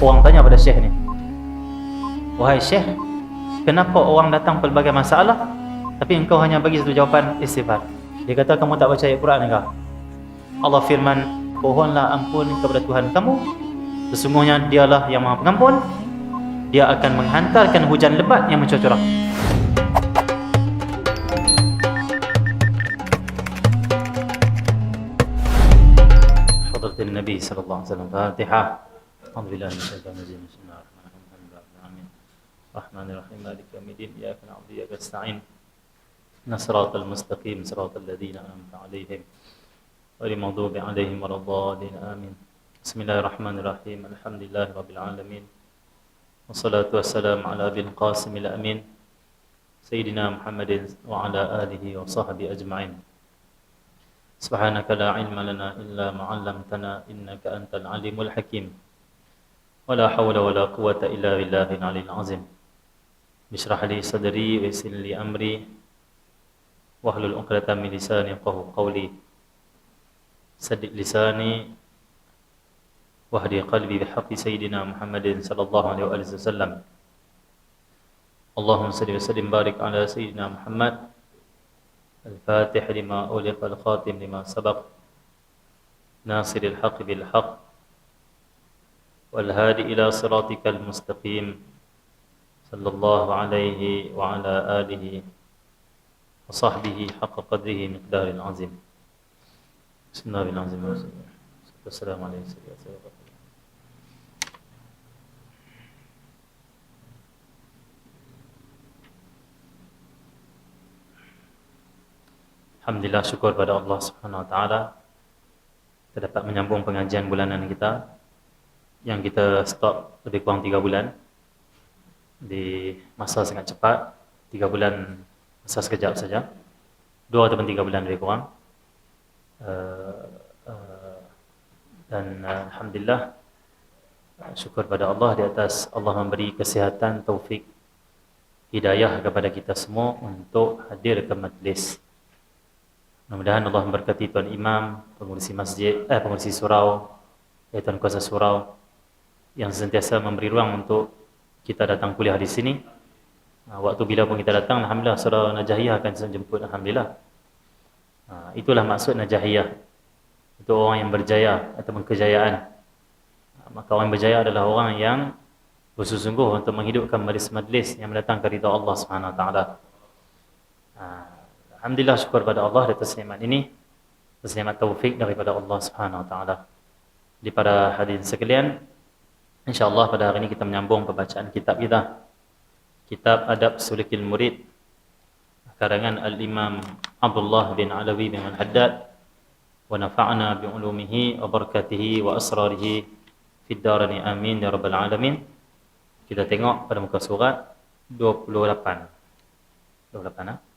Orang tanya pada Syekh ni, wahai Syekh, kenapa orang datang pelbagai masalah tapi engkau hanya bagi satu jawapan istighfar? Dia kata, kamu tak baca ayat Quran ke? Allah firman, pohonlah ampun kepada Tuhan kamu, sesungguhnya dialah yang maha pengampun, dia akan menghantarkan hujan lebat yang mencucurah. Hadratin Nabi sallallahu alaihi wasallam. Fatihah. Alhamdulillah, bismillahirrahmanirrahim. Bismillahirrahmanirrahim. Rahmanirrahim. Maliki yaumiddin. Iyyaka na'budu wa iyyaka nasta'in. Shiratal mustaqim, shiratal ladzina an'amta 'alaihim ghairil maghdubi 'alaihim waladdallin. Amin. Bismillahirrahmanirrahim. Alhamdulillahirabbil alamin. Wassalatu wassalamu ala bil qasimil amin Sayyidina Muhammadin wa ala alihi wa sahbihi ajma'in. Subhanaka la ilma lana illa ma 'allamtana innaka antal alimul hakim. Wala hawla wala quwwata illa billahil aliyyil azim. Bishrah li sadri wa yassir li amri wahlul 'uqdatam min lisani yafqahu qawli. Saddid lisani wahdi qalbi bihaqqi sayyidina Muhammadin sallallahu alaihi wasallam. Allahumma salli wa sallim barik ala sayyidina Muhammad al-fatih lima uliqa al-khatim lima sabaq nasiril haqq bil haqq wal hadi ila siratikal mustaqim sallallahu alaihi wa ala alihi wa sahbihi haqqa qadrihi miqdaril azim. Bismillahirrahmanirrahim. Assalamualaikum warahmatullahi wabarakatuh. Alhamdulillah, syukur pada Allah Subhanahu wa taala kita dapat menyambung pengajian bulanan kita yang kita stop lebih kurang 3 bulan di masa sangat cepat. 3 bulan masa sekejap saja, 2 ataupun 3 bulan lebih kurang. Dan alhamdulillah, syukur pada Allah di atas Allah memberi kesihatan, taufik, hidayah kepada kita semua untuk hadir ke majlis. Mudah-mudahan Allah memberkati Tuan Imam, pengurusi masjid, pengurusi surau, Tuan Kuasa Surau yang sentiasa memberi ruang untuk kita datang kuliah di sini. Waktu bila pun kita datang, alhamdulillah saudara Najahiyah akan jemput, alhamdulillah. Itulah maksud Najahiyah, itu orang yang berjaya atau kejayaan. Maka orang yang berjaya adalah orang yang bersungguh-sungguh untuk menghidupkan majlis-majlis yang mendatangkan ridha Allah Subhanahu wa taala. Alhamdulillah, syukur pada Allah atas nikmat ini, atas nikmat taufik daripada Allah Subhanahu wa taala. Di para hadirin sekalian, insya-Allah pada hari ini kita menyambung pembacaan kitab kita, Kitab Adab Sulikil Murid, karangan Al-Imam Abdullah bin Alawi bin Al-Haddad, wa nafa'na bi ulumihi wa barakatihi wa asrarihi fid darain amin ya rabbal alamin. Kita tengok pada muka surat 28. 28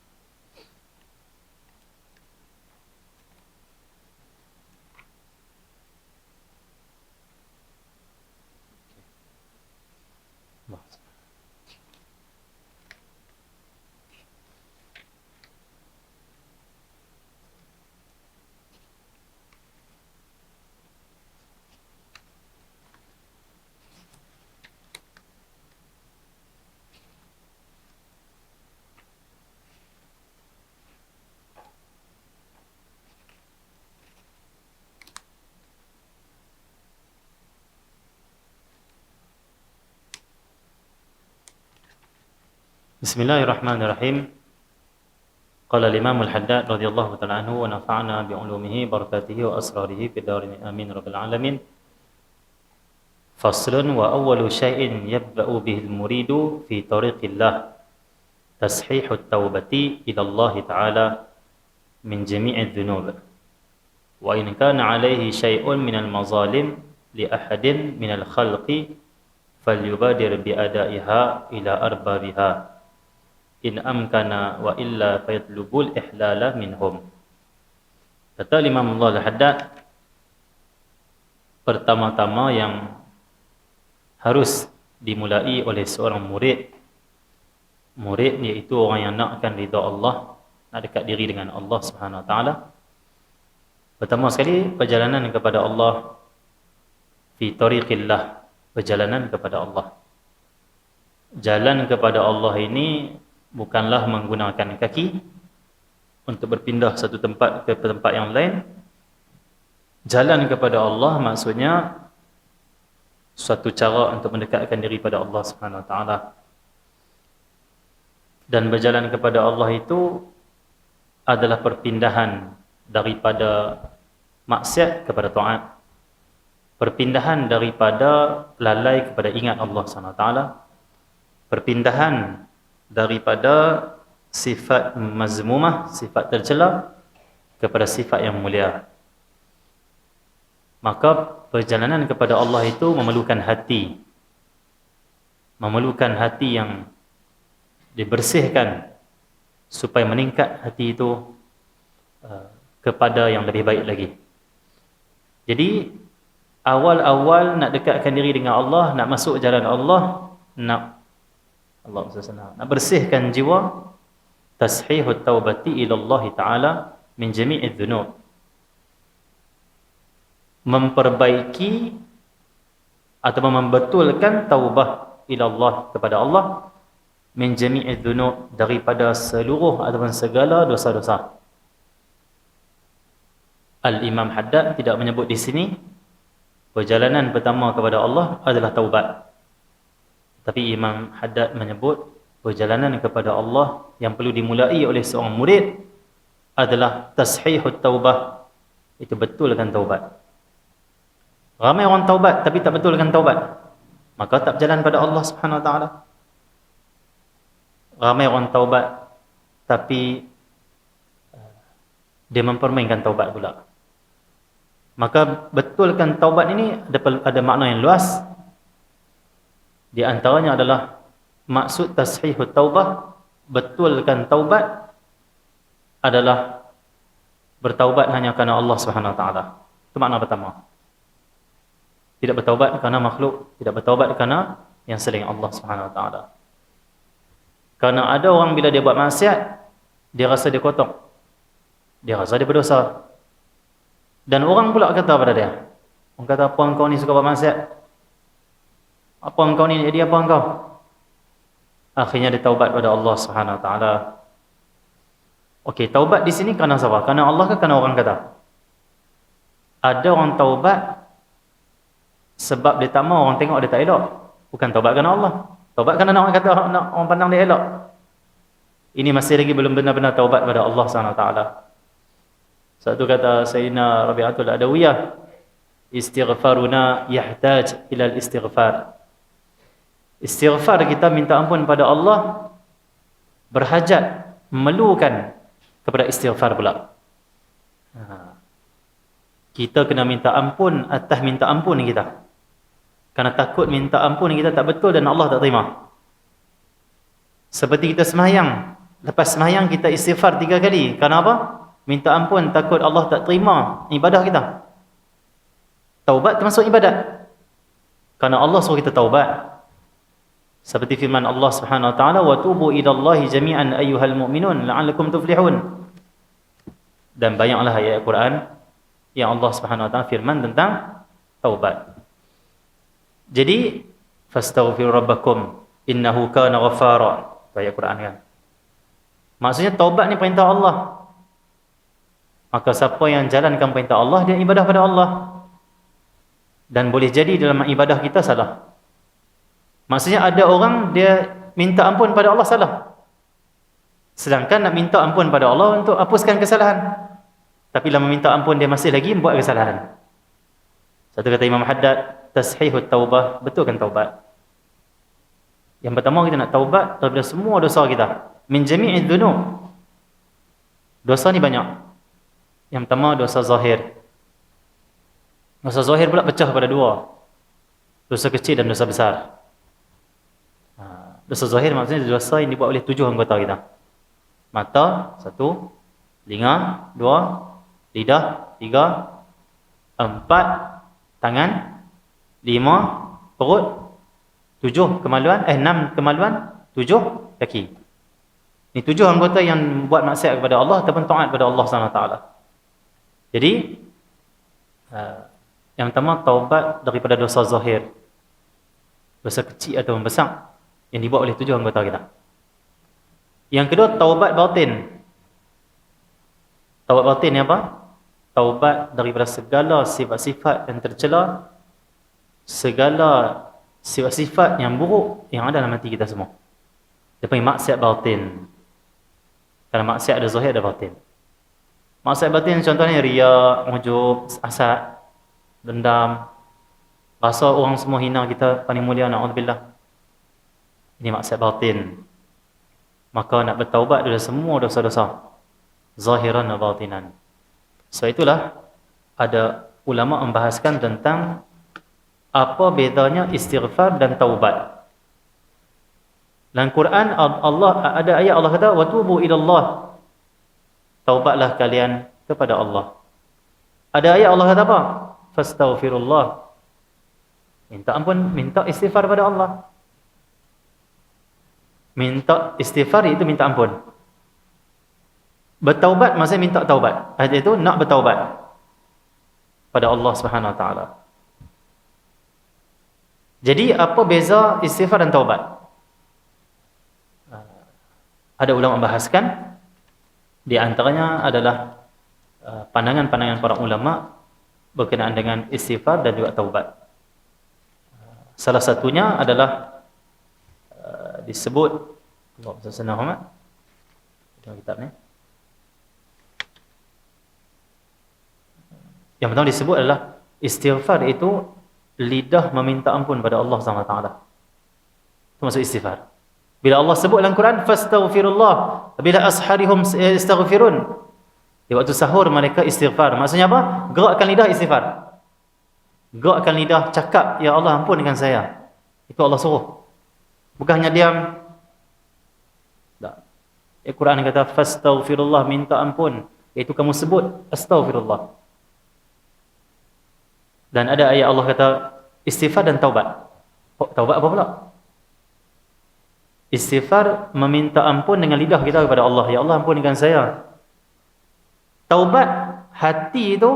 Bismillahirrahmanirrahim. Qala al-Imam Al-Haddad radhiyallahu ta'ala anhu wa nafa'na bi 'ulumihi barakatihi wa asrarihi fid darain amin rabbil alamin. Faslun wa awwalu syai'in yabda'u bihi al-muridu fi tariqillah tashihu at-taubati ila Allah ta'ala min jami'i adh-dhunub. Wa in kana 'alayhi syai'un min al-mazalim li ahadin min al-khalqi falyubadir bi ada'iha ila arbabiha in amkana wa illa fayatlubul ihlala minhum. Kata Imam Allah Al-Haddad, pertama-tama yang harus dimulai oleh seorang murid iaitu orang yang nakkan ridha Allah, nak dekat diri dengan Allah Subhanahu wa taala. Pertama sekali, perjalanan kepada Allah fi tariqillah, perjalanan kepada Allah. Jalan kepada Allah ini bukanlah menggunakan kaki untuk berpindah satu tempat ke tempat yang lain. Jalan kepada Allah maksudnya suatu cara untuk mendekatkan diri pada Allah Subhanahu Wa Taala. Dan berjalan kepada Allah itu adalah perpindahan daripada maksiat kepada taat. Perpindahan daripada lalai kepada ingat Allah Subhanahu Wa Taala. Perpindahan daripada sifat mazmumah, sifat tercela kepada sifat yang mulia. Maka perjalanan kepada Allah itu memerlukan hati. Memerlukan hati yang dibersihkan supaya meningkat hati itu kepada yang lebih baik lagi. Jadi awal-awal nak dekatkan diri dengan Allah, nak masuk jalan Allah, nak bersihkan jiwa, tashihut taubati ila Allah Ta'ala min jami'idz dzunub. Memperbaiki atau membetulkan taubah ila Allah kepada Allah min jami'idz dzunub, daripada seluruh ataupun segala dosa-dosa. Al-Imam Haddad tidak menyebut di sini perjalanan pertama kepada Allah adalah taubat. Tapi Imam Haddad menyebut perjalanan kepada Allah yang perlu dimulai oleh seorang murid adalah tashihut taubah. Itu betulkan taubat. Ramai orang taubat tapi tak betulkan taubat, maka tak berjalan pada Allah Subhanahu Wa Taala. Ramai orang taubat tapi dia mempermainkan taubat pula. Maka betulkan taubat ini ada makna yang luas. Di antaranya adalah maksud tashihut taubah, betulkan taubat adalah bertaubat hanya kerana Allah Subhanahu Wa Taala. Itu makna pertama. Tidak bertaubat kerana makhluk, tidak bertaubat kerana yang selain Allah Subhanahu Wa Taala. Kerana ada orang bila dia buat maksiat, dia rasa dia kotor. Dia rasa dia berdosa. Dan orang pula kata pada dia, orang kata, apa engkau ni suka buat maksiat? Apa engkau ni jadi apa engkau? Akhirnya dia taubat pada Allah Subhanahu Wa Taala. Okey, taubat di sini kerana siapa? Kerana Allah ke kerana orang kata? Ada orang taubat sebab dia tak mau orang tengok dia tak elok. Bukan taubat kerana Allah. Taubat kerana orang kata, orang pandang dia elok. Ini masih lagi belum benar-benar taubat pada Allah Subhanahu Wa Taala. Satu kata Sayyidina Rabi'atul Adawiyah, istighfaruna yahtaj ila al-istighfar. Istighfar kita minta ampun pada Allah berhajat, memerlukan kepada istighfar pula. Kita kena minta ampun atas minta ampun kita. Kerana takut minta ampun kita tak betul dan Allah tak terima. Seperti kita sembahyang, lepas sembahyang kita istighfar 3 kali. Kerana apa? Minta ampun, takut Allah tak terima ibadah kita. Taubat termasuk ibadat. Kerana Allah suruh kita taubat. Seperti firman Allah Subhanahu Wa Taala, wa tubu ilallahi jami'an ayyuhal mu'minun la'allakum tuflihun. Dan banyaklah ayat Al-Quran yang Allah Subhanahu Wa Taala firman tentang taubat. Jadi fastaghfiru rabbakum innahu kana ghaffara. Ayat Quran kan. Maksudnya taubat ni perintah Allah. Maka siapa yang jalankan perintah Allah, dia ibadah pada Allah. Dan boleh jadi dalam ibadah kita salah. Maksudnya ada orang dia minta ampun pada Allah salah. Sedangkan nak minta ampun pada Allah untuk hapuskan kesalahan. Tapi dalam meminta ampun dia masih lagi buat kesalahan. Satu kata Imam Haddad, tashihut taubah, betulkan taubat. Yang pertama kita nak taubat daripada semua dosa kita. Min jami'idz dzunub. Dosa ni banyak. Yang pertama dosa zahir. Dosa zahir pula pecah pada 2. Dosa kecil dan dosa besar. Dosa zahir maksudnya dosa yang dibuat oleh 7 anggota kita. Mata 1, telinga 2, lidah 3, 4, tangan 5, perut 7 kemaluan, 6 kemaluan, 7 kaki. Ini 7 anggota yang buat maksiat kepada Allah ataupun taat kepada Allah SWT. Jadi yang pertama taubat daripada dosa zahir. dosa kecil atau besar yang dibuat oleh 7 anggota kita. Yang kedua, taubat batin. Taubat batin ni apa? Taubat daripada segala sifat-sifat yang tercela, segala sifat-sifat yang buruk yang ada dalam hati kita semua. Dia panggil maksiat batin. Kalau maksiat ada zahir, ada batin. Maksiat batin contohnya riya, ujub, hasad, dendam, rasa orang semua hina kita, paling mulia, na'udzubillah. Ini maksiat batin. Maka nak bertaubat dari semua dosa-dosa, zahiran dan batinan. Sebab itulah ada ulama membahaskan tentang apa bedanya istighfar dan taubat. Dalam Quran Allah ada ayat Allah kata watubu ilallah. Taubatlah kalian kepada Allah. Ada ayat Allah kata apa? Fastaghfirullah. Minta ampun, minta istighfar pada Allah. Minta istighfar itu minta ampun. Bertaubat maksudnya minta taubat. Ayat itu nak bertaubat pada Allah Subhanahu Wa Taala. Jadi apa beza istighfar dan taubat? Ada ulama membahaskan, di antaranya adalah pandangan-pandangan para ulama berkenaan dengan istighfar dan juga taubat. Salah satunya adalah disebut Allah Subhanahu Wa Taala dalam kitab ni. Yang pertama disebut adalah istighfar itu lidah meminta ampun pada Allah SWT. Itu maksud istighfar. Bila Allah sebut dalam Quran, fastaghfirullah, bila asharihum istaghfirun, di waktu sahur mereka istighfar. Maksudnya apa? Gerakkan lidah istighfar. Gerakkan lidah cakap, ya Allah ampunkan saya. Itu Allah suruh. Bukan hanya diam. Tak. Al-Quran kata fastaghfirullah, minta ampun. Iaitu kamu sebut astaghfirullah. Dan ada ayat Allah kata istighfar dan taubat. Oh, taubat apa pula? Istighfar meminta ampun dengan lidah kita kepada Allah. Ya Allah ampunkan saya. Taubat hati itu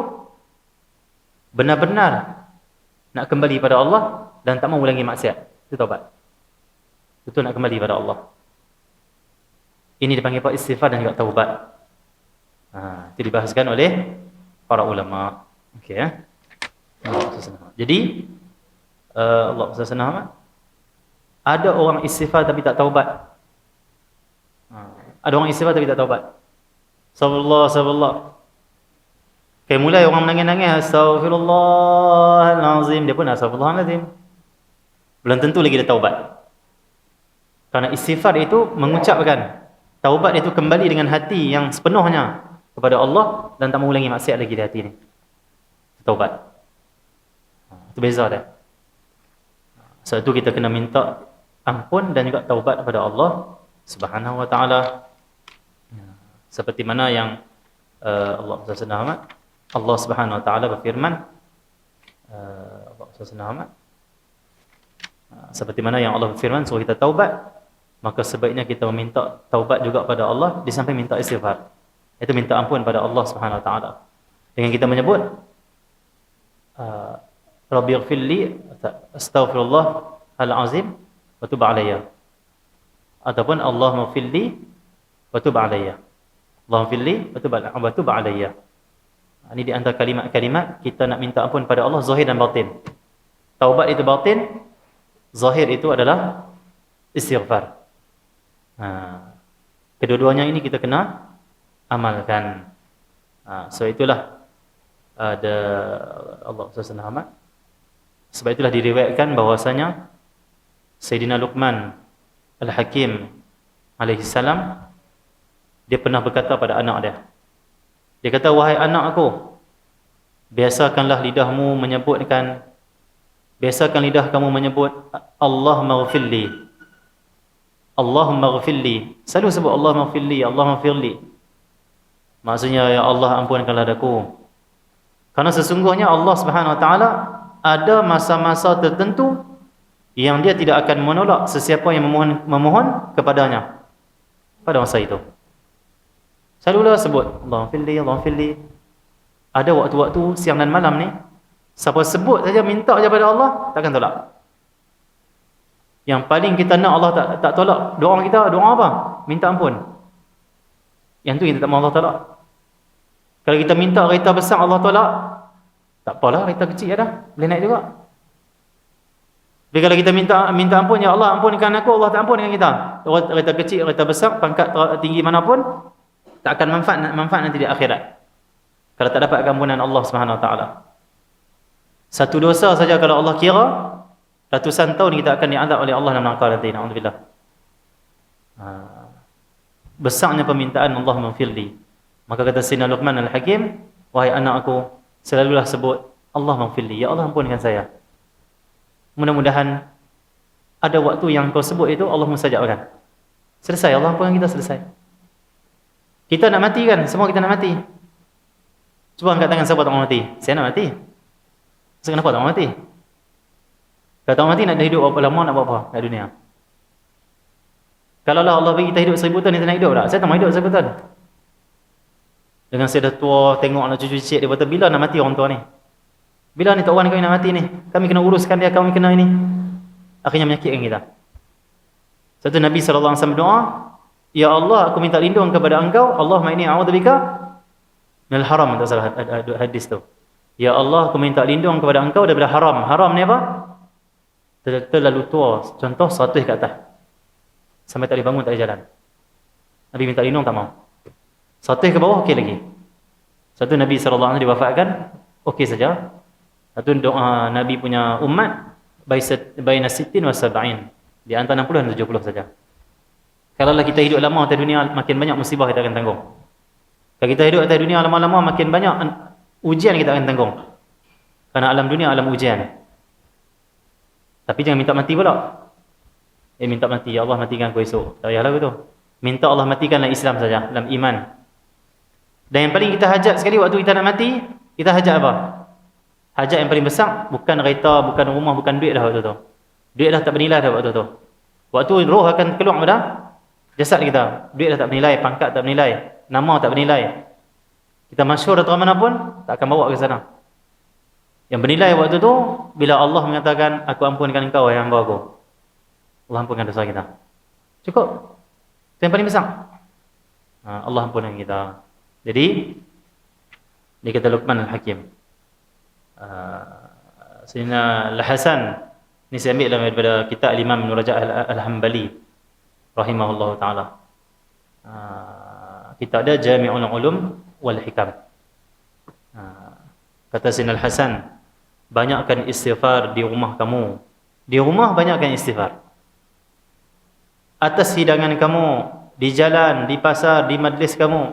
benar-benar nak kembali pada Allah dan tak mau ulangi maksiat. Itu taubat. Itu nak kembali pada Allah. Ini dipanggil apa? Istighfar dan juga taubat. Itu dibahaskan oleh para ulama. Okey ya. Jadi Allah SWT, ada orang istighfar tapi tak taubat. Ada orang istighfar tapi tak taubat. Astagfirullah. Kayak mulai orang menangis-nangis, Astaghfirullahalazim, dia pun Astaghfirullahalazim. Belum tentu lagi dia taubat. Karena istighfar itu mengucapkan, taubat itu kembali dengan hati yang sepenuhnya kepada Allah dan tak mengulangi maksiat lagi di hati ini. Taubat. Itu beza dah. Sebab itu kita kena minta ampun dan juga taubat kepada Allah Subhanahu Wa Taala. Seperti mana yang Allah Subhanahu Wa Taala berfirman, seperti mana yang Allah berfirman suruh kita taubat, maka sebaiknya kita meminta taubat juga pada Allah di samping minta istighfar. Itu minta ampun pada Allah Subhanahu Wa Taala. Dengan kita menyebut Rabbighfirli, astaghfirullah al-azim wa tub alayya. Ataupun Allahumma firli wa tub alayya. Allahumma firli wa tub alayya. Ini di antara kalimat-kalimat kita nak minta ampun pada Allah zahir dan batin. Taubat itu batin, zahir itu adalah istighfar. Kedua-duanya ini kita kena amalkan. So itulah ada Allah SWT. Sebab itulah diriwayatkan bahwasanya Sayyidina Luqman Al-Hakim alaihi salam, dia pernah berkata pada anak dia. Dia kata, wahai anak aku, biasakan lidah kamu menyebut Allahumma ghfirli. Allahumma ghfirli. Selalu sebut Allahumma ghfirli, Allahumma ghfirli. Maksudnya, ya Allah ampunkanlah aku. Karena sesungguhnya Allah Subhanahu Wa Taala ada masa-masa tertentu yang dia tidak akan menolak sesiapa yang memohon kepadanya pada masa itu. Selalulah sebut Allahumma firli. Ada waktu-waktu siang dan malam ni, siapa sebut saja, minta saja pada Allah, takkan tolak. Yang paling kita nak Allah tak tolak doa kita, doa apa? Minta ampun. Yang tu kita tak mahu Allah tolak. Kalau kita minta kereta besar Allah tolak, tak apalah, kereta kecil dah, boleh naik juga. Tapi kalau kita minta ampun, ya Allah ampunkan aku, Allah tak ampunkan kita. Kereta kecil, kereta besar, pangkat tinggi manapun, tak akan manfaat nanti di akhirat. Kalau tak dapat ampunan Allah Subhanahu Wa Taala. Satu dosa saja kalau Allah kira, ratusan tahun kita akan diazab oleh Allah dalam neraka nanti. Alhamdulillah. Besarnya permintaan Allah maghfirli. Maka kata Sayyidina Luqman Al-Hakim, wahai anak aku, selalulah sebut Allah maghfirli, ya Allah ampunkan saya. Mudah-mudahan ada waktu yang kau sebut itu Allah mustajabkan. Selesai, Allah ampunkan kita, selesai. Kita nak mati kan? Semua kita nak mati. Cuba angkat tangan siapa tak mau mati? Saya nak mati. So, kenapa tak mau mati? Kalau tak mau mati nak hidup berapa lama, nak buat apa kat dunia? Kalau lah Allah bagi kita hidup 1000 tahun, kita nak hidup tak? Saya tak mau hidup 1000 tahun. Dengan saya dah tua, tengok anak cucu cicit dia kata, bila nak mati orang tua ni? Bila ni Tok Wan kami nak mati ni? Kami kena uruskan dia, kami kena ini. Akhirnya menyakitkan kita. Satu Nabi SAW berdoa, ya Allah, aku minta lindung kepada engkau, Allahumma inni a'udzubika minal haram. Tak salah hadis tu. Ya Allah, aku minta lindung kepada engkau daripada haram. Haram ni apa? Terlalu tua. Contoh 100 ke atas. Sampai tak boleh bangun, tak boleh jalan. Nabi minta lindung, tak mau. 100 ke bawah, okey lagi. Satu Nabi SAW diwafatkan, okey saja. Satu doa Nabi punya umat, baina sittin wa sab'in. Di antara 60 dan 70 saja. Kalau kita hidup lama atas dunia, makin banyak musibah kita akan tanggung. Kalau kita hidup atas dunia lama-lama, makin banyak ujian kita akan tanggung. Kerana alam dunia, alam ujian. Tapi jangan minta mati pula. Minta mati, ya Allah matikan aku esok. Tak payahlah begitu. Minta Allah matikanlah Islam saja, dalam iman. Dan yang paling kita hajat sekali waktu kita nak mati, kita hajat apa? Hajat yang paling besar, bukan kereta, bukan rumah, bukan duit dah waktu tu. Duit dah tak bernilai dah waktu tu. Waktu roh akan keluar pada jasad kita. Duit dah tak bernilai, pangkat tak bernilai, nama tak bernilai. Kita masyhur atau mana pun, tak akan bawa ke sana. Yang bernilai waktu tu, bila Allah mengatakan, aku ampunkan engkau, wahai hamba aku. Allah ampunkan dosa kita. Cukup. Itu yang paling besar. Allah ampunkan kita. Jadi, dia kata Luqman Al-Hakim. Sayyidina Al-Hasan, ini saya ambil daripada kitab Imam Ibn Rajab Al-Hambali rahimahullah ta'ala. Kitab dia Jami'ul Ulum wal Hikam. Kata Sayyidina Al-Hasan, banyakkan istighfar di rumah kamu. Di rumah banyakkan istighfar. Atas hidangan kamu, di jalan, di pasar, di majlis kamu.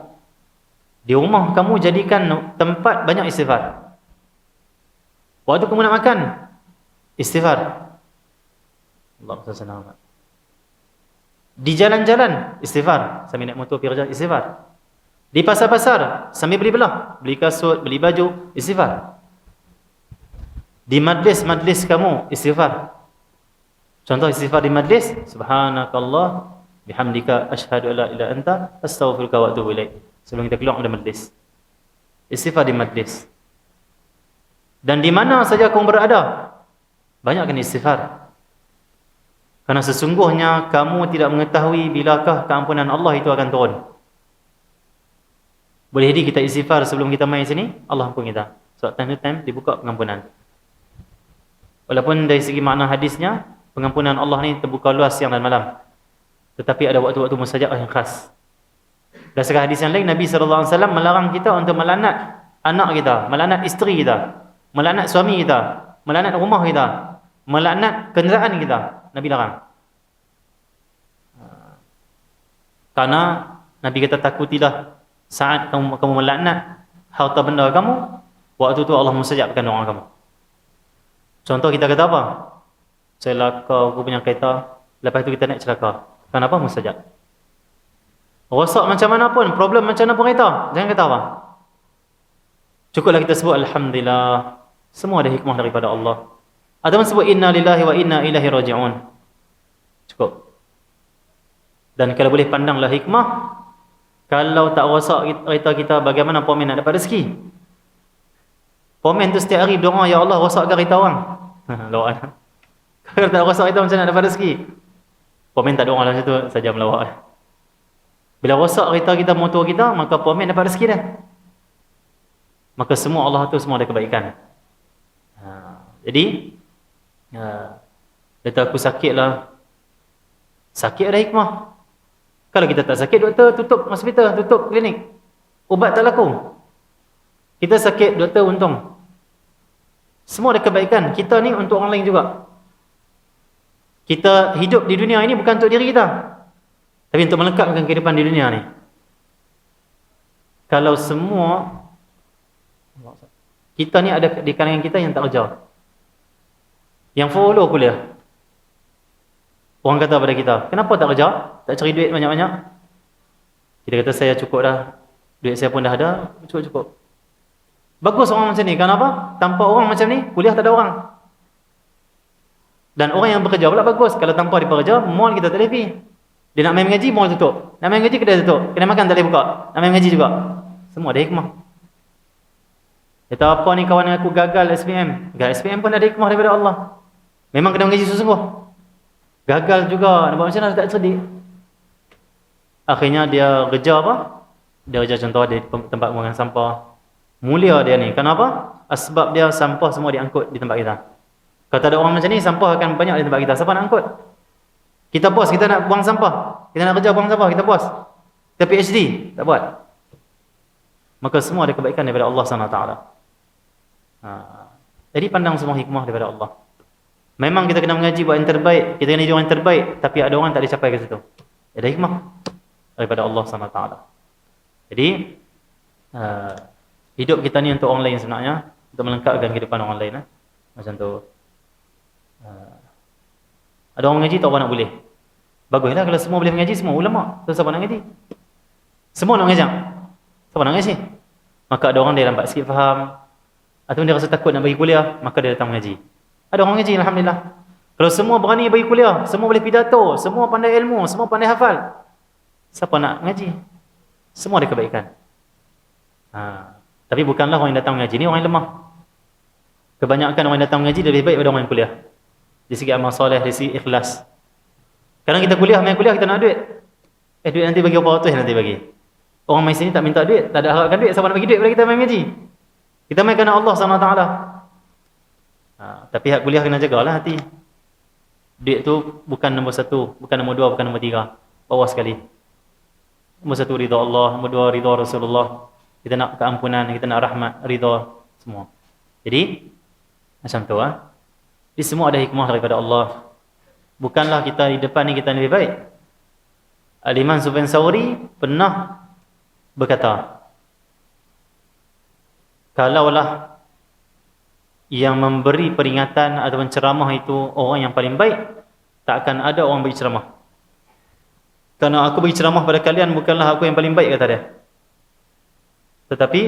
Di rumah kamu jadikan tempat banyak istighfar. Waktu kamu nak makan, istighfar. Allahumma salli ala Muhammad. Di jalan-jalan, istighfar. Sambil naik motor pergi kerja, istighfar. Di pasar-pasar, sambil beli belah, beli kasut, beli baju, istighfar. Di majlis-majlis kamu, istighfar. Contoh istighfar di majlis, subhanakallah bihamdika asyhadu alla ilaha illa anta astaghfiruka wa atubu ilaik. Sebelum kita keluar dari majlis. Istighfar di majlis. Dan di mana saja kamu berada, banyakkan istighfar. Karena sesungguhnya kamu tidak mengetahui bilakah keampunan Allah itu akan turun. Boleh jadi kita istighfar sebelum kita main sini, Allah ampun kita. Sebab time to time dibuka pengampunan. Walaupun dari segi makna hadisnya, pengampunan Allah ni terbuka luas siang dan malam. Tetapi ada waktu-waktu mustajab yang khas. Berdasarkan hadis yang lain, Nabi SAW melarang kita untuk melaknat anak kita, melaknat isteri kita, melaknat suami kita, melaknat rumah kita, melaknat kenderaan kita. Nabi larang. Karena Nabi kata, takutilah saat kamu melaknat harta benda kamu, waktu tu Allah mustajabkan doa kamu. Contoh kita kata apa? Celaka aku punya kereta, lepas tu kita naik celaka. Kenapa mustajab? Rosak macam mana pun, problem macam mana pun kereta, jangan kata apa. Cukuplah kita sebut alhamdulillah, semua ada hikmah daripada Allah. Ataupun sebut inna lillahi wa inna ilaihi raji'un. Cukup. Dan kalau boleh pandanglah hikmah, kalau tak rosak kereta kita, bagaimana pomen nak dapat rezeki? Pomen tu setiap hari doa, ya Allah rosakkan kereta orang. Doa. Kalau tak rosak kita macam mana dapat rezeki? Pomen tak ada orang dalam situ saja melawak. Bila rosak kereta kita, motor kita, maka pomen dapat rezeki dah. Maka semua Allah tu semua ada kebaikan. Jadi kata aku sakit lah. Sakit ada hikmah. Kalau kita tak sakit, doktor tutup hospital, tutup klinik. Ubat tak laku. Kita sakit, doktor untung. Semua ada kebaikan. Kita ni untuk orang lain juga. Kita hidup di dunia ini bukan untuk diri kita, tapi untuk melengkapkan kehidupan di dunia ni. Kalau semua kita ni ada di kalangan kita yang tak kerja, yang follow kuliah. Orang kata pada kita, kenapa tak kerja? Tak cari duit banyak-banyak? Kita kata saya cukup dah. Duit saya pun dah ada, cukup-cukup. Bagus orang macam ni. Kenapa? Tanpa orang macam ni, kuliah tak ada orang. Dan orang yang bekerja pula bagus. Kalau tanpa dia bekerja, mall kita tak boleh pergi. Dia nak main mengaji, mall tutup. Nak main mengaji, kedai tutup. Kedai makan tak boleh buka. Nak main mengaji juga. Semua ada hikmah. Kata apa ni kawan aku gagal SPM. SPM pun ada hikmah daripada Allah. Memang kena mengaji sungguh-sungguh. Gagal juga. Nampak macam mana tak cerdik. Akhirnya dia kerja apa? Dia kerja contoh di tempat pembuangan sampah. Mulia dia ni. Kenapa? Sebab dia sampah semua diangkut di tempat kita. Kalau tak ada orang macam ni, sampah akan banyak di tempat kita. Siapa nak angkut? Kita bos, kita nak buang sampah. Kita nak kerja buang sampah, kita bos. Kita PhD, tak buat. Maka semua ada kebaikan daripada Allah SWT. Jadi pandang semua hikmah daripada Allah. Memang kita kena mengaji buat yang terbaik. Kita kena jadi orang yang terbaik. Tapi ada orang tak boleh capai ke situ. Ada hikmah daripada Allah SWT. Jadi, hidup kita ni untuk orang lain sebenarnya. Untuk melengkapkan kehidupan orang lain. Macam tu. Ada orang mengaji tak orang nak boleh. Baguslah kalau semua boleh mengaji, semua ulama. Terus siapa nak mengaji? Semua nak mengajar. Siapa nak mengaji? Maka ada orang dia lambat sikit faham, ataupun dia rasa takut nak bagi kuliah, maka dia datang mengaji. Ada orang mengaji, alhamdulillah. Kalau semua berani bagi kuliah, semua boleh pidato, semua pandai ilmu, semua pandai hafal, siapa nak mengaji? Semua ada kebaikan. Tapi bukanlah orang yang datang mengaji ni orang yang lemah. Kebanyakan orang yang datang mengaji lebih baik daripada orang yang kuliah. Dari segi amal soleh, dari segi ikhlas. Kadang kita kuliah, main kuliah kita nak duit. Duit nanti bagi berapa ratus nanti bagi. Orang main sini tak minta duit, tak ada harapkan duit, siapa nak bagi duit pada kita main mengaji? Kita main kerana Allah SWT. Tapi hak kuliah kena jagalah hati. Duit tu bukan nombor satu, bukan nombor dua, bukan nombor tiga. Bawah sekali. Nombor satu ridha Allah, nombor dua ridha Rasulullah. Kita nak keampunan, kita nak rahmat, ridha semua. Jadi macam tu Jadi semua ada hikmah daripada Allah. Bukanlah kita di depan ni kita lebih baik. Al-Imam Sufyan Tsauri pernah berkata, kalaulah yang memberi peringatan atau ceramah itu orang yang paling baik, tak akan ada orang beri ceramah. Kerana aku beri ceramah pada kalian bukanlah aku yang paling baik, kata dia. Tetapi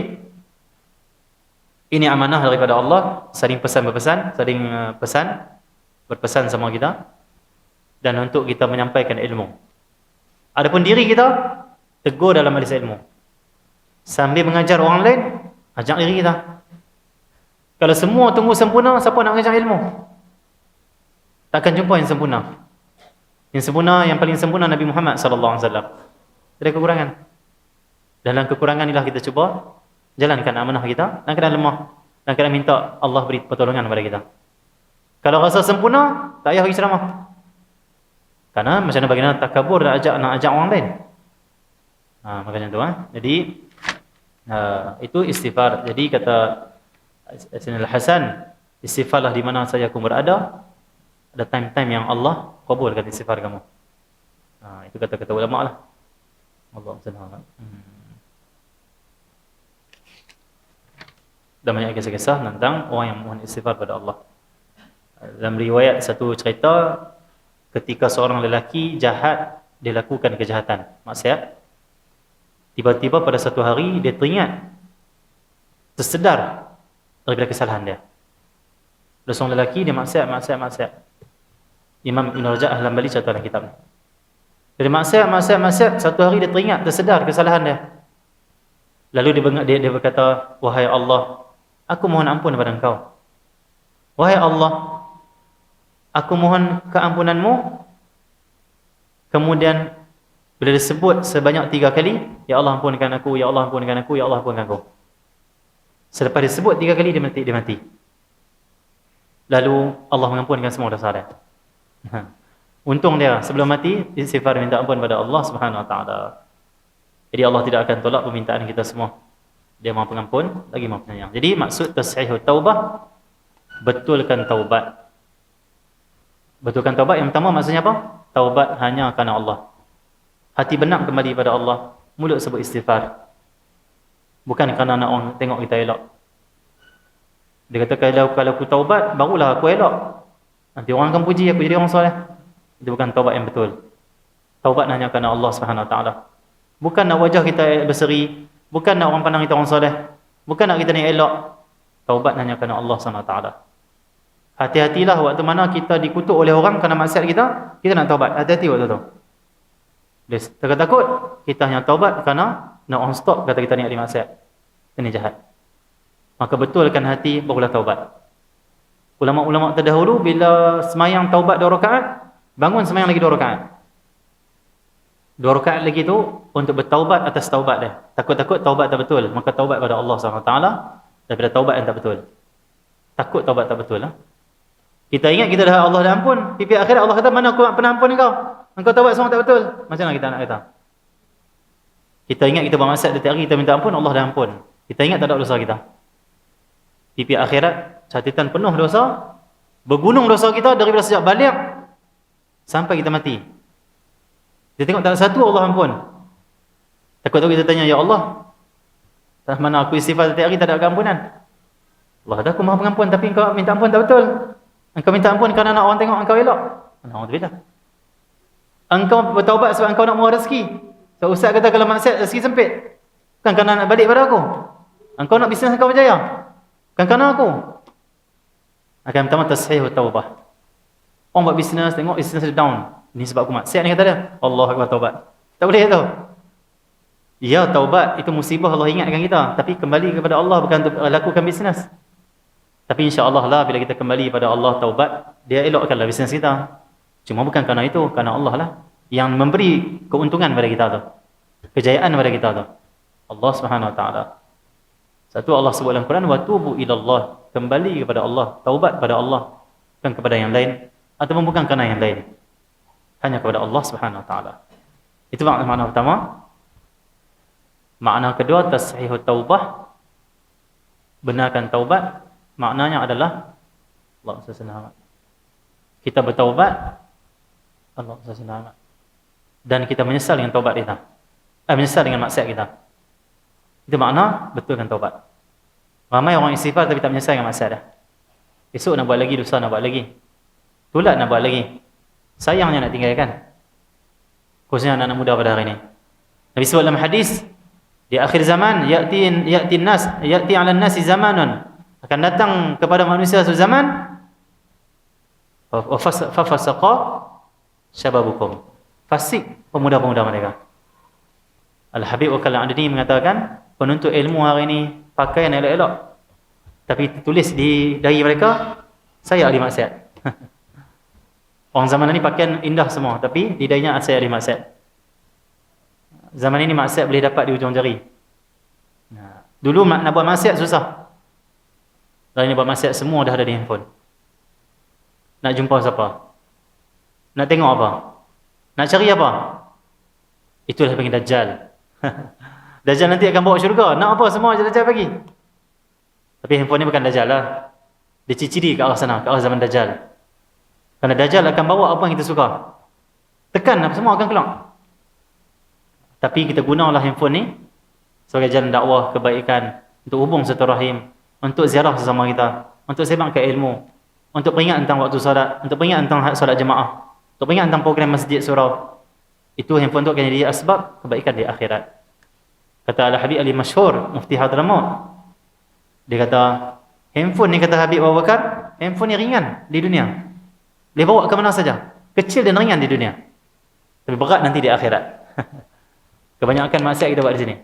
ini amanah daripada Allah, saling pesan berpesan, saling berpesan sama kita, dan untuk kita menyampaikan ilmu. Adapun diri kita, tegur dalam majlis ilmu. Sambil mengajar orang lain, ajak diri kita. Kalau semua tunggu sempurna, siapa nak mengajar ilmu? Takkan jumpa yang sempurna. Yang sempurna, yang paling sempurna Nabi Muhammad SAW. Ada kekurangan. Dalam kekurangan inilah kita cuba jalankan amanah kita, dan kena lemah, dan kena minta Allah beri pertolongan kepada kita. Kalau rasa sempurna, tak payah bagi ceramah. Karena macam mana bagaimana takabur nak ajak orang lain. Makanya tu Jadi itu istighfar. Jadi kata Sayyidina Al-Hasan, istighfarlah di mana saja kamu berada. Ada time-time yang Allah kabulkan istighfar kamu. Itu kata-kata ulama lah. Allah SWT. Dan banyak kisah-kisah tentang orang yang mohon istighfar pada Allah. Dalam riwayat satu cerita, ketika seorang lelaki jahat, dia lakukan kejahatan, maksiat. Tiba-tiba pada satu hari, dia teringat, tersedar daripada kesalahan dia. Ada seorang lelaki, dia maksiat. Imam Ibn Rajab Al-Hambali cerita dalam kitab. Dia maksiat, satu hari dia teringat, tersedar kesalahan dia. Lalu dia berkata, wahai Allah, aku mohon ampun kepada engkau. Wahai Allah, aku mohon keampunanmu. Kemudian bila disebut sebanyak 3 kali, ya Allah ampunkan aku, ya Allah ampunkan aku, ya Allah ampunkan aku. Selepas disebut 3 kali dia mati. Lalu Allah mengampunkan semua dosa dia. Untung dia sebelum mati istighfar minta ampun pada Allah Subhanahu wa taala. Jadi Allah tidak akan tolak permintaan kita semua. Dia Maha Pengampun lagi Maha Penyayang. Jadi maksud tasihhut taubah, betulkan taubat. Betulkan taubat yang pertama maksudnya apa? Taubat hanya kerana Allah. Hati benar kembali pada Allah, mulut sebut istighfar. Bukan kerana nak orang tengok kita elok. Dia kata kalau aku taubat, barulah aku elok. Nanti orang akan puji aku jadi orang soleh. Itu bukan taubat yang betul. Taubat hanya kerana Allah Subhanahu wa taala. Bukan nak wajah kita berseri, bukan nak orang pandang kita orang soleh, bukan nak kita ni elok. Taubat hanya kerana Allah Subhanahu wa taala. Hati-hatilah waktu mana kita dikutuk oleh orang kerana maksiat kita nak taubat. Hati-hati waktu tu. Dia takut kita hanya taubat kerana nak orang stop kata kita ni ahli maksiat. Ini jahat. Maka betulkan hati barulah taubat. Ulama-ulama terdahulu bila semayang taubat 2 rakaat, bangun semayang lagi 2 rakaat. 2 rakaat lagi tu untuk bertaubat atas taubat dia. Takut-takut taubat tak betul, maka taubat pada Allah SWT daripada taubat yang tak betul. Takut taubat tak betul lah. Kita ingat kita dah Allah dah ampun, pipi akhirat Allah kata mana aku pernah ampun engkau? Engkau taubat semua tak betul. Macam mana kita nak kata? Kita ingat kita bermaksiat setiap hari kita minta ampun, Allah dah ampun. Kita ingat tak ada dosa kita. Pipi akhirat catatan penuh dosa, bergunung dosa kita daripada sejak balik sampai kita mati. Kita tengok tak satu Allah ampun. Takut-takut kita tanya, ya Allah, tak mana aku istighfar setiap hari tak ada keampunan. Allah dah aku Maha Pengampun tapi engkau minta ampun tak betul. Engkau minta ampun kerana nak orang tengok engkau elok. Alhamdulillah. Engkau bertaubat sebab engkau nak murah rezeki. So ustaz kata kalau maksiat rezeki sempit. Bukan kerana nak balik pada aku. Engkau nak bisnes engkau berjaya. Bukan kerana aku. Akan pertama tasihhut taubah. Orang buat bisnes tengok bisnes dia down. Ini sebab aku maksiat ni kata dia. Allah Akbar taubat. Tak boleh tu. Ya taubat itu musibah Allah ingatkan kita. Tapi kembali kepada Allah bukan untuk lakukan bisnes. Tapi insya-Allah lah bila kita kembali pada Allah taubat, dia elokkanlah bisnes kita. Cuma bukan kerana itu, kerana Allah lah yang memberi keuntungan pada kita tu. Kejayaan pada kita tu. Allah Subhanahu wa taala. Satu Allah sebut dalam Quran, wa tubu ilallah, kembali kepada Allah, taubat pada Allah, bukan kepada yang lain ataupun bukan kerana yang lain. Hanya kepada Allah Subhanahu wa taala. Itu makna pertama. Makna kedua tasihhut taubah, benarkan taubat. Maknanya adalah Allah SWT. Kita bertaubat, Allah SWT. Dan kita menyesal dengan taubat kita. Menyesal dengan maksiat kita. Itu makna betulkan taubat. Ramai orang istighfar tapi tak menyesal dengan maksiat dah. Esok nak buat lagi, dosa nak buat lagi. Tulat nak buat lagi. Sayangnya nak tinggalkan. Khususnya anak-anak muda pada hari ini. Nabi sebut dalam hadis, di akhir zaman ya'ti 'ala an-nasi zamanun, akan datang kepada manusia suatu zaman fa fasaqa syababukum, fasik pemuda-pemuda mereka. Al-Habib Al-Adni mengatakan penuntut ilmu hari ini pakaian elok-elok tapi tulis di dahi mereka saya ahli maksiat. Orang zaman ini pakaian indah semua tapi di dahinya saya ahli maksiat. Zaman ini maksiat boleh dapat di ujung jari. Dulu nak buat maksiat susah. Lalu ni buat maksiat semua dah ada di handphone. Nak jumpa siapa? Nak tengok apa? Nak cari apa? Itulah panggil Dajjal. Dajjal nanti akan bawa syurga. Nak apa semua Dajjal bagi. Tapi handphone ni bukan Dajjal lah. Dia ciri-ciri ke arah sana, ke arah zaman Dajjal. Kerana Dajjal akan bawa apa yang kita suka. Tekan semua akan keluar. Tapi kita gunalah handphone ni sebagai jalan dakwah kebaikan, untuk hubung silaturahim, untuk ziarah sesama kita, untuk sebarkan ilmu, untuk peringat tentang waktu solat, untuk peringat tentang solat jemaah, untuk peringat tentang program masjid surau. Itu handphone tu akan jadi asbab kebaikan di akhirat. Kata Al-Habib Ali Masyhur, Mufti Hadramaut, dia kata, handphone ni kata Habib Abu Bakar, handphone ni ringan di dunia. Boleh bawa ke mana saja. Kecil dan ringan di dunia. Tapi berat nanti di akhirat. Kebanyakan maksiat kita buat di sini.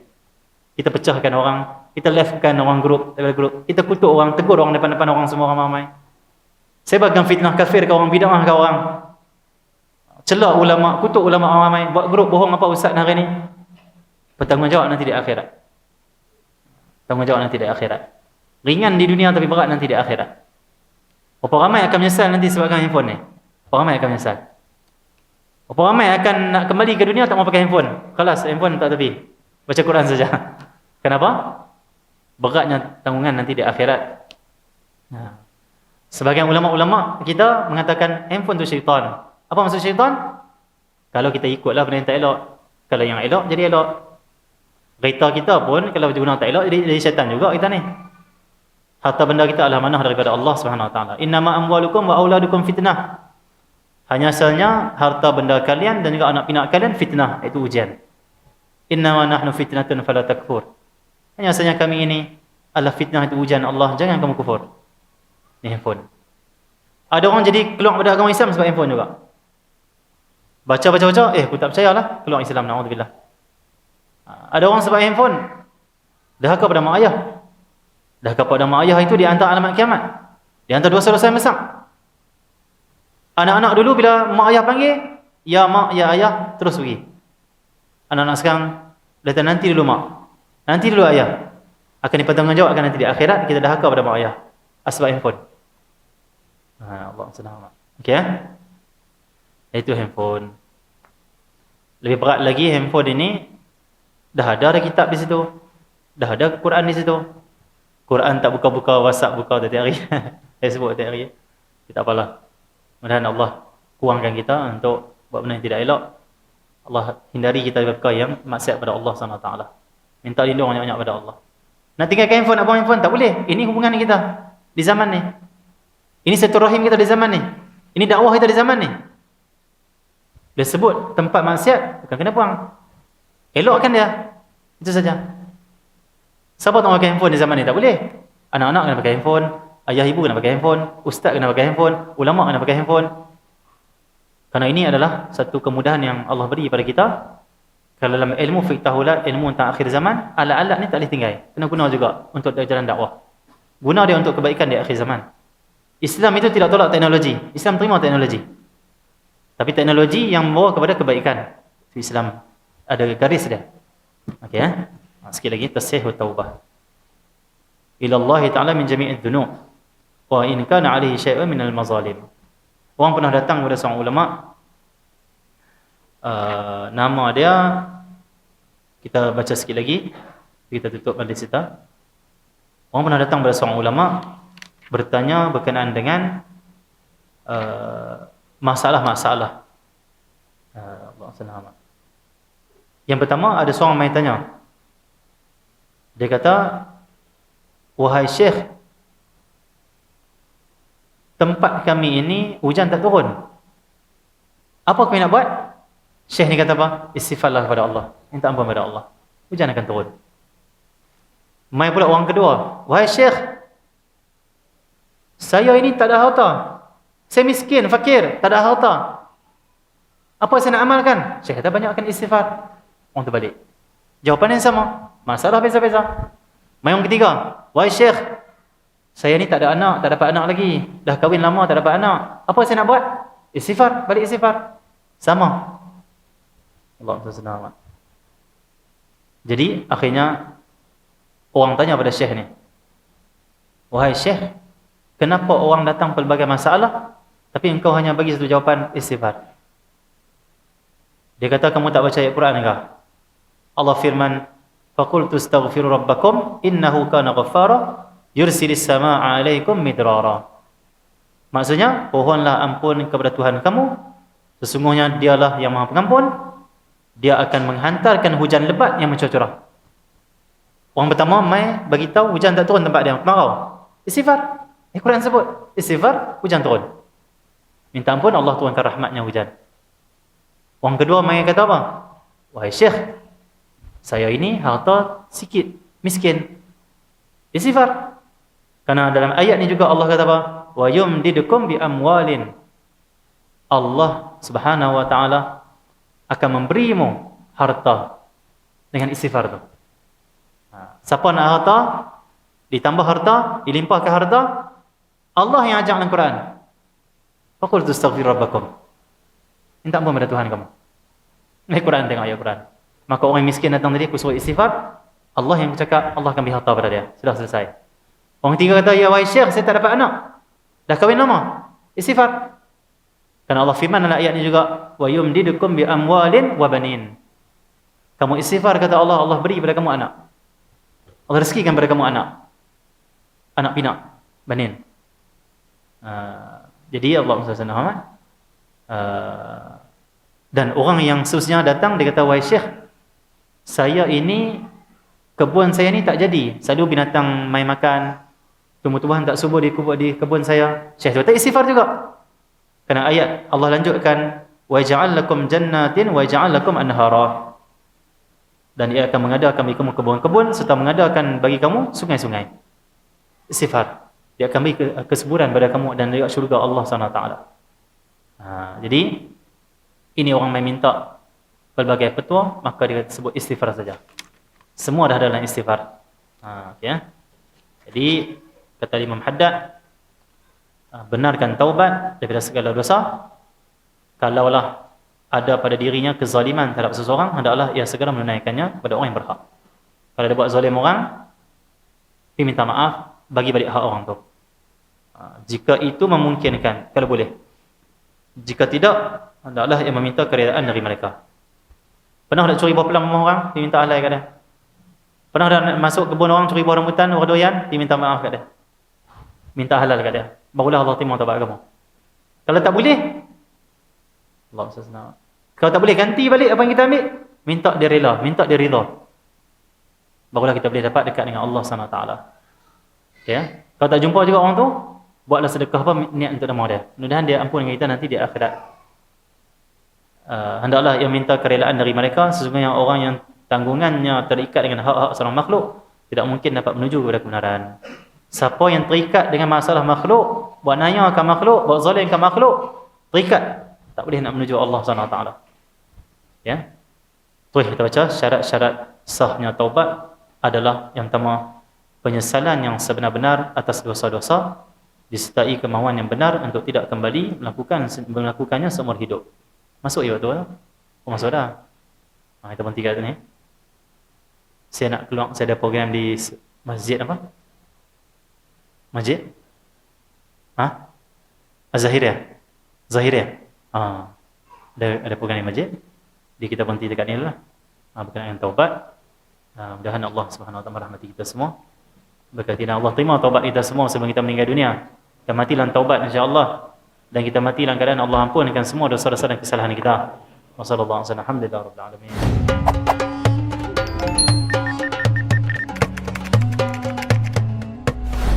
Kita pecahkan orang, kita leftkan orang grup, kita kutuk orang, tegur orang depan-depan orang semua ramai-ramai. Sebarkan fitnah kafir ke orang, bid'ah ke orang. Celak ulama, kutuk ulama ramai, buat grup bohong apa ustaz hari ni. Bertanggungjawab nanti di akhirat. Tanggungjawab nanti di akhirat. Ringan di dunia tapi berat nanti di akhirat. Berapa ramai akan menyesal nanti sebabkan handphone ni? Berapa ramai akan menyesal? Berapa ramai akan nak kembali ke dunia tak mau pakai handphone? Kelas handphone tak tepi. Baca Quran saja. Kenapa? Beratnya tanggungan nanti di akhirat. Nah. Sebagian ulama-ulama kita mengatakan handphone tu syaitan. Apa maksud syaitan? Kalau kita ikutlah benda yang tak elok. Kalau yang elok jadi elok. Kereta kita pun kalau guna tak elok jadi syaitan juga kita ni. Harta benda kita adalah amanah daripada Allah Subhanahu Wa Taala. Innama amwalukum wa auladukum fitnah. Hanya sahaja harta benda kalian dan juga anak pinak kalian fitnah, itu ujian. Innama nahnu fitnatun fala takfur. Hanya sahaja kami ini adalah fitnah, itu ujian Allah, jangan kamu kufur. Ni handphone. Ada orang jadi keluar pada agama Islam sebab handphone juga. Baca, aku tak percayalah, keluar Islam, na'udzubillah. Ada orang sebab handphone dahaka pada mak ayah. Dahaka pada mak ayah itu di antara alamat kiamat. Di antara dosa-dosa yang besar. Anak-anak dulu bila mak ayah panggil, ya mak, ya ayah, terus pergi. Anak-anak sekarang datang nanti dulu mak, nanti dulu ayah. Akan dipertanggungjawabkan nanti di akhirat kita dahaka pada mak ayah sebab handphone. Allah senang. Okey Itu handphone. Lebih berat lagi handphone ini dah ada kitab di situ. Dah ada Quran di situ. Quran tak buka-buka, WhatsApp buka tiap hari. Facebook tiap hari. Kita apalah. Mudah-mudahan Allah kurangkan kita untuk buat benda yang tidak elok. Allah hindari kita daripada perkara yang maksiat pada Allah SWT. Minta lindung banyak-banyak pada Allah. Nak tinggalkan handphone, nak buang handphone, tak boleh. Ini hubungan kita di zaman ni. Ini silaturahim kita di zaman ni. Ini dakwah kita di zaman ni. Dia sebut tempat maksiat, bukan kena buang. Elokkan dia. Itu saja. Siapa tak pakai handphone di zaman ni? Tak boleh. Anak-anak kena pakai handphone, ayah ibu kena pakai handphone, ustaz kena pakai handphone, ulama kena pakai handphone. Karena ini adalah satu kemudahan yang Allah beri pada kita. Kalau dalam ilmu fiqh tahulat, ilmu tentang akhir zaman, alat-alat ni tak boleh tinggal. Kena guna juga untuk jalan dakwah. Guna dia untuk kebaikan di akhir zaman. Islam itu tidak tolak teknologi. Islam terima teknologi. Tapi teknologi yang membawa kepada kebaikan. Islam ada garis dia. Okey Sekali lagi tasihhu taubah. Ila Allah Ta'ala min jami'id dhunub. Wa in kana 'alaihi syai'un minal mazalim. Orang pernah datang kepada seorang ulama. Nama dia kita baca sikit lagi. Kita tutup majlis kita. Orang pernah datang kepada seorang ulama bertanya berkenaan dengan masalah-masalah. Allah senang. Yang pertama ada seorang mai tanya. Dia kata, "Wahai Syekh, tempat kami ini hujan tak turun. Apa kami nak buat?" Syekh ni kata apa? Istighfarlah kepada Allah. Minta ampun kepada Allah. Hujan akan turun. Mai pula orang kedua. "Wahai Syekh, saya ini tak ada harta. Saya miskin, fakir, tak ada harta. Apa saya nak amalkan?" Syekh kata, "Banyakkan istighfar." Orang terbalik. Jawapan yang sama. Masalah biasa-biasa. Mai yang ketiga. "Wahai Syekh, saya ni tak ada anak, tak dapat anak lagi. Dah kahwin lama, tak dapat anak. Apa saya nak buat?" Istighfar, balik istighfar. Sama. Allah SWT. Jadi, akhirnya, orang tanya pada Syekh ni. "Wahai Syekh, kenapa orang datang pelbagai masalah, tapi engkau hanya bagi satu jawapan, istighfar?" Dia kata, "Kamu tak baca ayat Quran ke?" Allah firman, "Faqultu astaghfiru rabbakum innahu kana ghaffara yursilis samaa'a 'alaikum midrara." Maksudnya, pohonlah ampun kepada Tuhan kamu, sesungguhnya dialah yang Maha Pengampun, dia akan menghantarkan hujan lebat yang mencurah. Orang pertama mai bagi tahu hujan tak turun tempat dia, kemarau. Istighfar. Quran sebut, istighfar, hujan turun. Minta ampun, Allah turunkan rahmatnya hujan. Orang kedua mai kata apa? "Wahai Syekh, saya ini harta sikit, miskin." Istighfar. Karena dalam ayat ni juga Allah kata apa? "Wa yumdidukum bi amwalin." Allah Subhanahu wa taala akan memberimu harta dengan istighfar tu. Siapa nak harta, ditambah harta, dilimpahkan harta, Allah yang ajak dalam Quran. Faqultu astaghfiru rabbakum. Minta ampun pada Tuhan kamu. Ini Quran, tengok ayat Quran. Maka orang miskin datang tadi, aku suruh istighfar, Allah yang cakap, Allah akan beri harta pada dia. Sudah selesai. Orang ketiga kata, ya wahai syekh, saya tak dapat anak. Dah kahwin lama. Istighfar. Karena Allah firman dalam ayat ini juga, wa yumdidukum bi amwalin wa banin. Kamu istighfar, kata Allah, Allah beri pada kamu anak. Allah rezekikan pada kamu anak. Anak pinak, banin. Jadi Allah SWT dan orang yang seterusnya datang, dia kata, wahai syekh, saya ini, kebun saya ni tak jadi. Selalu binatang main makan, tumbuh-tumbuhan tak subur di kebun saya. Syekh tu kata istighfar juga. Kerana ayat Allah lanjutkan, wa ja'al lakum jannatin wa ja'al lakum anhara. Dan ia akan mengadakan bagi kamu kebun-kebun serta mengadakan bagi kamu sungai-sungai. Istighfar. Dia akan beri kesuburan pada kamu dan juga syurga Allah SWT. Jadi ini orang main minta pelbagai petua, maka dia sebut istighfar saja. Semua dah ada dalam istighfar. Okay. Jadi kata Imam Haddad, benarkan taubat daripada segala dosa. Kalaulah ada pada dirinya kezaliman terhadap seseorang, hendaklah ia segera menunaikannya kepada orang yang berhak. Kalau dia buat zalim orang, dia minta maaf, bagi balik hak orang tu. Jika itu memungkinkan, kalau boleh. Jika tidak, hendaklah ia meminta keredaan dari mereka. Pernah tak curi buah pelang rumah orang, dia minta halal kat dia. Pernah tak masuk kebun orang, curi buah rambutan, orang doyan, dia minta maaf kat dia. Minta halal kat dia. Barulah Allah terima taubat kamu. Kalau tak boleh, Allah SWT. Kalau tak boleh, ganti balik apa yang kita ambil. Minta dia rela, minta dia rela. Barulah kita boleh dapat dekat dengan Allah SWT. Ya? Kalau tak jumpa juga orang tu, buatlah sedekah apa niat untuk nama dia. Mudah-mudahan dia ampun dengan kita nanti di akhirat. Hendaklah ia minta kerelaan dari mereka. Sesungguhnya orang yang tanggungannya terikat dengan hak-hak seorang makhluk tidak mungkin dapat menuju kepada kebenaran. Siapa yang terikat dengan masalah makhluk, buat naya ke makhluk, buat zalim ke makhluk, terikat, tak boleh nak menuju Allah SWT. Ya. Terus kita baca syarat-syarat sahnya taubat adalah yang pertama, penyesalan yang sebenar-benar atas dosa-dosa disertai kemahuan yang benar untuk tidak kembali melakukannya seumur hidup. Masuk ya betul? Oh, masuk dah. Kita berhenti kat ni. Saya nak keluar, saya ada program di masjid apa? Masjid? Az-Zahiriyah. Zahiriyah. Ada program di masjid. Jadi kita berhenti dekat ni dulu lah. Berkenaan dengan taubat. Mudah-mudahan Allah Subhanahu Wa Taala merahmati kita semua. Berkati Allah terima taubat kita semua sebelum kita meninggal dunia. Kita mati dalam taubat insya-Allah. Dan kita mati dalam keadaan Allah ampunkan semua dosa-dosa dan kesalahan kita. Wassallallahu alaihi wasallam. Alhamdulillahirabbil alamin.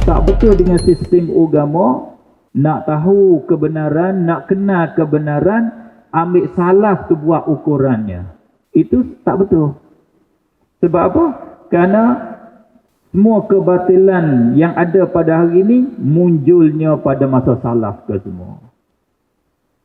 Tak betul dengan sistem agama, nak tahu kebenaran, nak kenal kebenaran, ambil salah tu buat ukurannya. Itu tak betul. Sebab apa? Kerana semua kebatilan yang ada pada hari ini munculnya pada masa salaf ke semua.